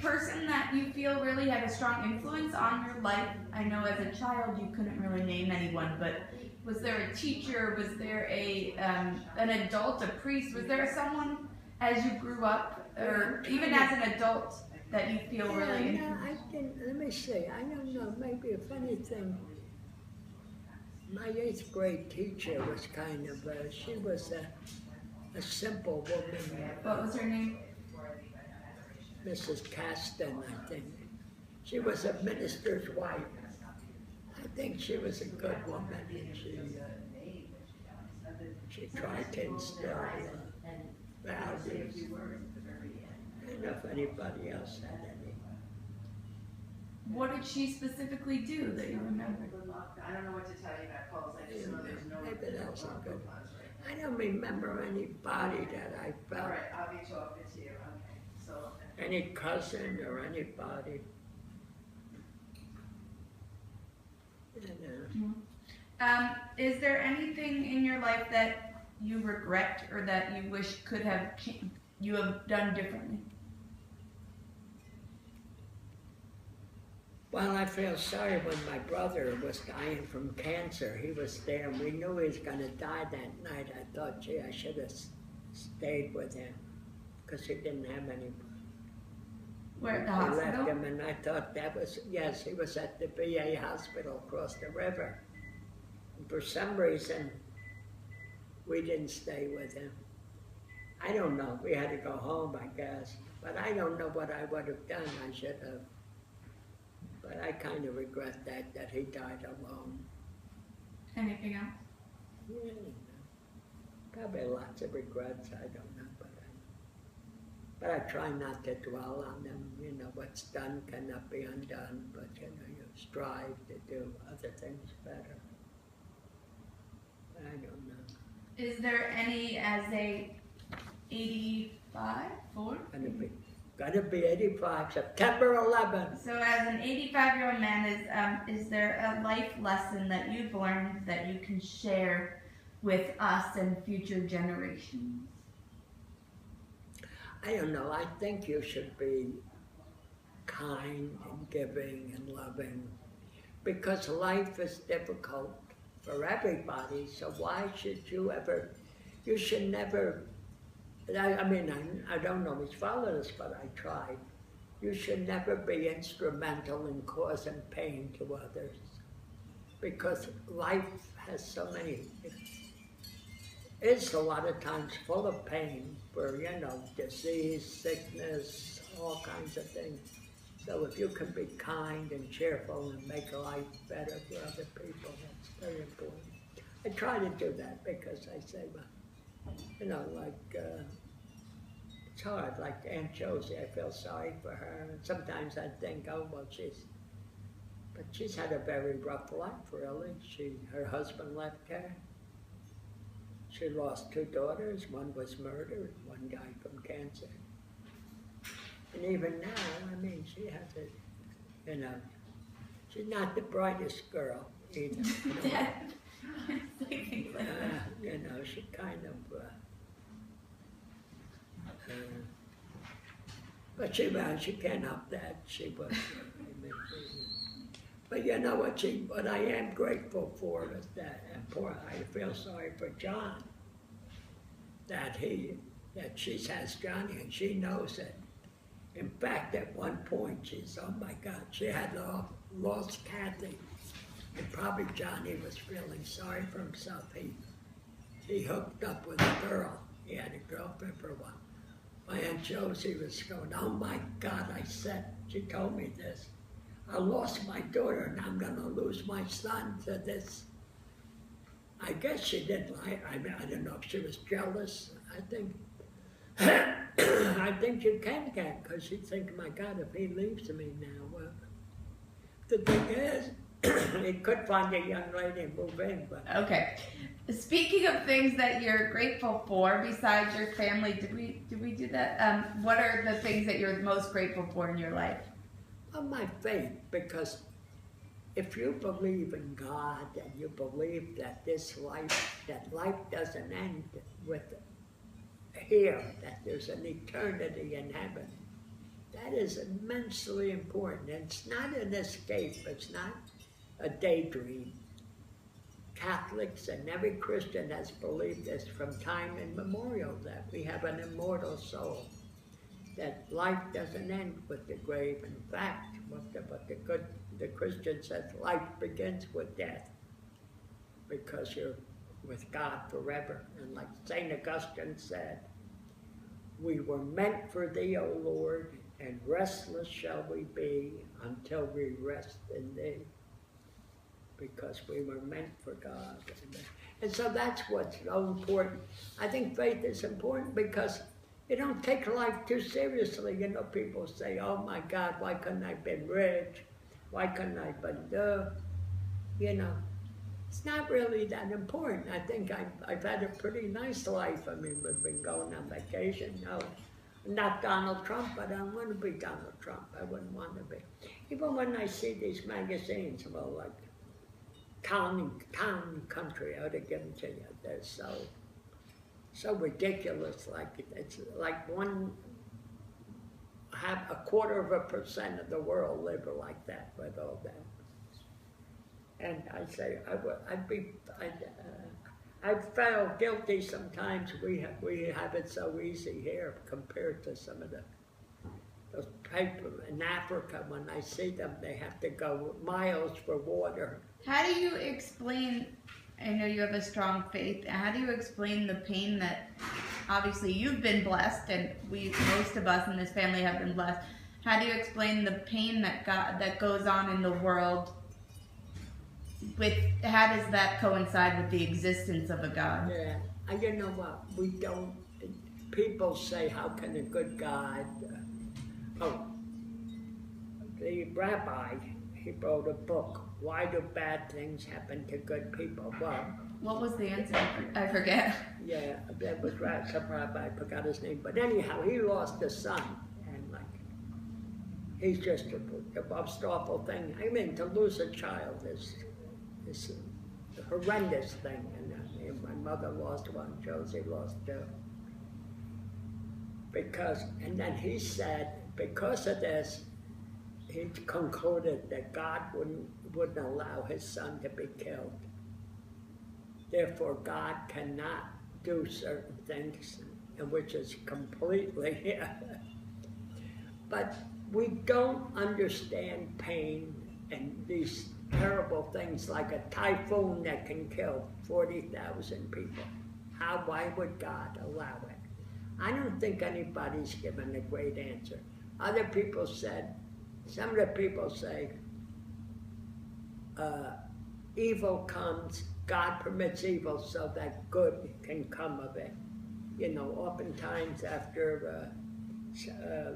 person that you feel really had a strong influence on your life? I know as a child you couldn't really name anyone, but was there a teacher? Was there an adult, a priest? Was there someone as you grew up, or even as an adult, that you feel really influenced? No, I didn't. Let me see. I don't know. Maybe a funny thing. My 8th grade teacher was kind of, she was a simple woman. What was her name? Mrs. Caston, I think. She was a minister's wife. I think she was a good woman, and she tried to instill values. I don't know if anybody else had any. What did she specifically do that you remember? I don't know what to tell you about calls. I just know there's no. Maybe that's not good. I don't remember anybody that I felt. All right, I'll be talking to you. Okay, so. Any cousin or anybody. Is there anything in your life that you regret or that you wish you have done differently? Well, I feel sorry when my brother was dying from cancer. He was there, and we knew he was going to die that night. I thought, gee, I should have stayed with him because he didn't have any. Where at the I hospital? left him, and I thought that was, yes, he was at the VA hospital across the river. And for some reason, we didn't stay with him. I don't know. We had to go home, I guess. But I don't know what I would have done. I should have. But I kind of regret that he died alone. Anything else? Yeah, probably lots of regrets. I don't know, but I try not to dwell on them. You know, what's done cannot be undone. But you know, you strive to do other things better. I don't know. Is there any as a 85, 4? Gotta be 85, September 11th. So as an 85-year-old man, is there a life lesson that you've learned that you can share with us and future generations? I don't know. I think you should be kind and giving and loving because life is difficult for everybody. So why should you should never, I mean, I don't always follow this, but I try. You should never be instrumental in causing pain to others because life has so many, it's a lot of times full of pain for, you know, disease, sickness, all kinds of things. So if you can be kind and cheerful and make life better for other people, that's very important. I try to do that because I say, well, you know, like, it's hard, like Aunt Josie, I feel sorry for her. And sometimes I think, oh, well, she's had a very rough life, really. Her husband left her. She lost 2 daughters. One was murdered, one died from cancer. And even now, I mean, she has a, you know, she's not the brightest girl either. You know, she kind of, but she can't help that. She was, but you know what I am grateful for is that, I feel sorry for John, that she has Johnny and she knows it. In fact, at one point, she's, oh my God, she had lost Kathy. And probably Johnny was feeling sorry for himself. He hooked up with a girl. He had a girlfriend for a while. My Aunt Josie was going, oh my God, she told me this. I lost my daughter and I'm gonna lose my son to this. I guess she didn't like, I don't know if she was jealous. I think you can get, because you think, my God, if he leaves me now, well, the thing is, he could find a young lady and move in, but. Okay. Speaking of things that you're grateful for, besides your family, did we do that? What are the things that you're most grateful for in your life? Well, my faith, because if you believe in God and you believe that life doesn't end with here, that there's an eternity in heaven, That is immensely important. And it's not an escape. It's not a daydream. Catholics and every Christian has believed this from time immemorial, that we have an immortal soul, that life doesn't end with the grave. In fact, the Christian says, life begins with death, because you're with God forever. And like St. Augustine said, we were meant for thee, O Lord, and restless shall we be until we rest in thee, because we were meant for God. And so that's what's so important. I think faith is important because you don't take life too seriously. You know, people say, oh my God, why couldn't I have been rich? Why couldn't I have been, you know, it's not really that important. I think I've had a pretty nice life. I mean, we've been going on vacation. No, not Donald Trump, but I don't want to be Donald Trump. I wouldn't want to be. Even when I see these magazines, well, like Town and Country, I would have given to you. They're so ridiculous. Like it's like a quarter of a percent of the world live like that with all that. And I say I feel guilty sometimes. We have it so easy here compared to some of those people in Africa. When I see them, they have to go miles for water. How do you explain, I know you have a strong faith, how do you explain the pain that, obviously you've been blessed, and most of us in this family have been blessed. How do you explain the pain that goes on in the world? How does that coincide with the existence of a God? Yeah, and you know what? We don't. People say, "How can a good God?" The rabbi, he wrote a book. Why do bad things happen to good people? Well, what was the answer? I forget. Yeah, that was some rabbi. I forgot his name. But anyhow, he lost a son, and like, he's just the most awful thing. I mean, to lose a child is a horrendous thing. And my mother lost one, Josie lost two. And then he said, because of this, he concluded that God wouldn't allow his son to be killed. Therefore, God cannot do certain things, which is completely, but we don't understand pain and these terrible things like a typhoon that can kill 40,000 people. Why would God allow it? I don't think anybody's given a great answer. Other people said, some of the people say, evil comes, God permits evil so that good can come of it. You know, oftentimes after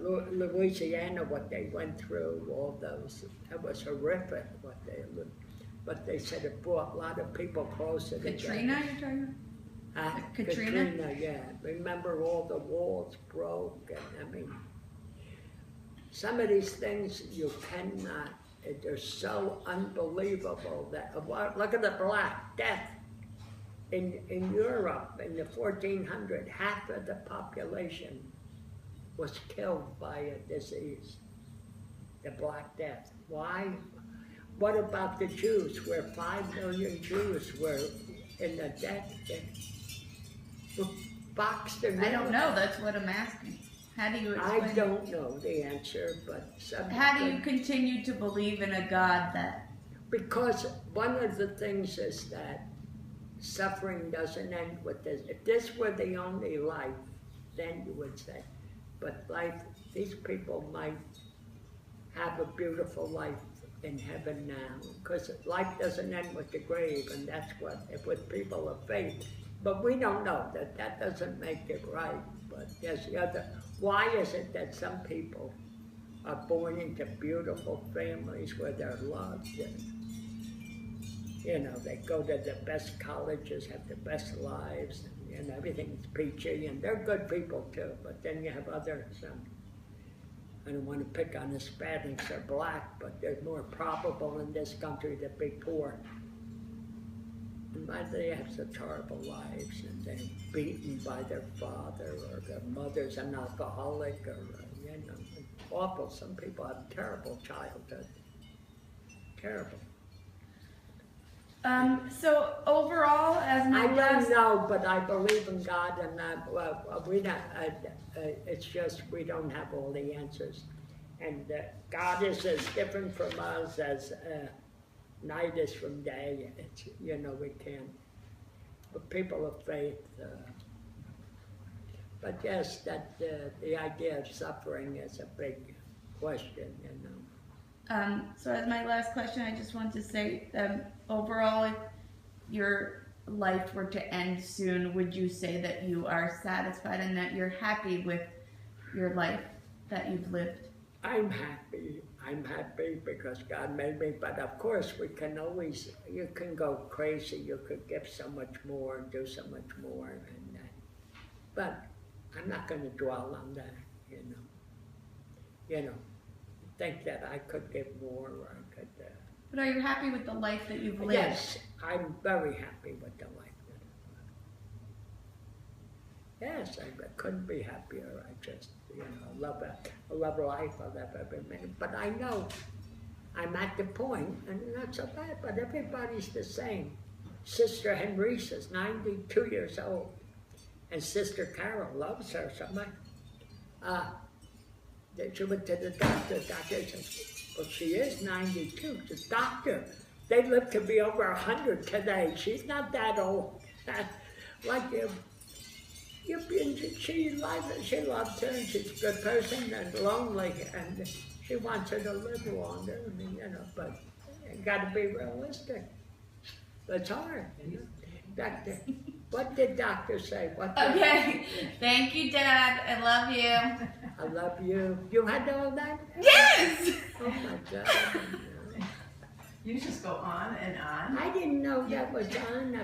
Louisiana, what they went through, all those, that was horrific what they lived. But they said it brought a lot of people closer together. Katrina, you're talking about? Katrina, yeah. Remember all the walls broke, and I mean, some of these things you cannot, they're so unbelievable that, look at the Black Death. In Europe, in the 1400s, half of the population was killed by a disease, the Black Death. Why? What about the Jews, where 5 million Jews were in the death? Boxed in. I don't know, that's what I'm asking. How do you explain I don't know the answer, but how do you continue to believe in a God that? Because one of the things is that suffering doesn't end with this. If this were the only life, then you would say, but life, these people might have a beautiful life in heaven now, because life doesn't end with the grave, and that's what, with people of faith. But we don't know, that doesn't make it right. But there's the other, why is it that some people are born into beautiful families where they're loved, and, you know, they go to the best colleges, have the best lives, and everything's peachy, and they're good people too, but then you have others, I don't want to pick on Hispanics or black, but they're more probable in this country to be poor. And they have such horrible lives, and they're beaten by their father, or their mother's an alcoholic, or, you know. awful. Some people have terrible childhood. Terrible. So overall, as my I don't last, know, but I believe in God, and we don't. It's just we don't have all the answers, and God is as different from us as night is from day. It's we can't. But people of faith. But yes, that the idea of suffering is a big question. so as my last question, I just want to say, overall, if your life were to end soon, would you say that you are satisfied and that you're happy with your life that you've lived? I'm happy. I'm happy because God made me. But of course, you can go crazy. You could give so much more, do so much more, but I'm not going to dwell on that. Think that I could give more, or I could. But are you happy with the life that you've lived? Yes, I'm very happy with the life. Yes, I couldn't be happier. I just, love life. I love every minute. But I know I'm at the point, and not so bad, but everybody's the same. Sister Henrice is 92 years old, and Sister Carol loves her so much. She went to the doctor. The doctor said, well, she is 92. The doctor, they live to be over 100 today. She's not that old. Like she loves her, and she's a good person and lonely, and she wants her to live longer. But you got to be realistic. It's hard. Doctor, what did doctor say? Okay. Thank you, Dad. I love you. I love you. You had all that? Yes! Oh my God. You just go on and on. I didn't know that was on.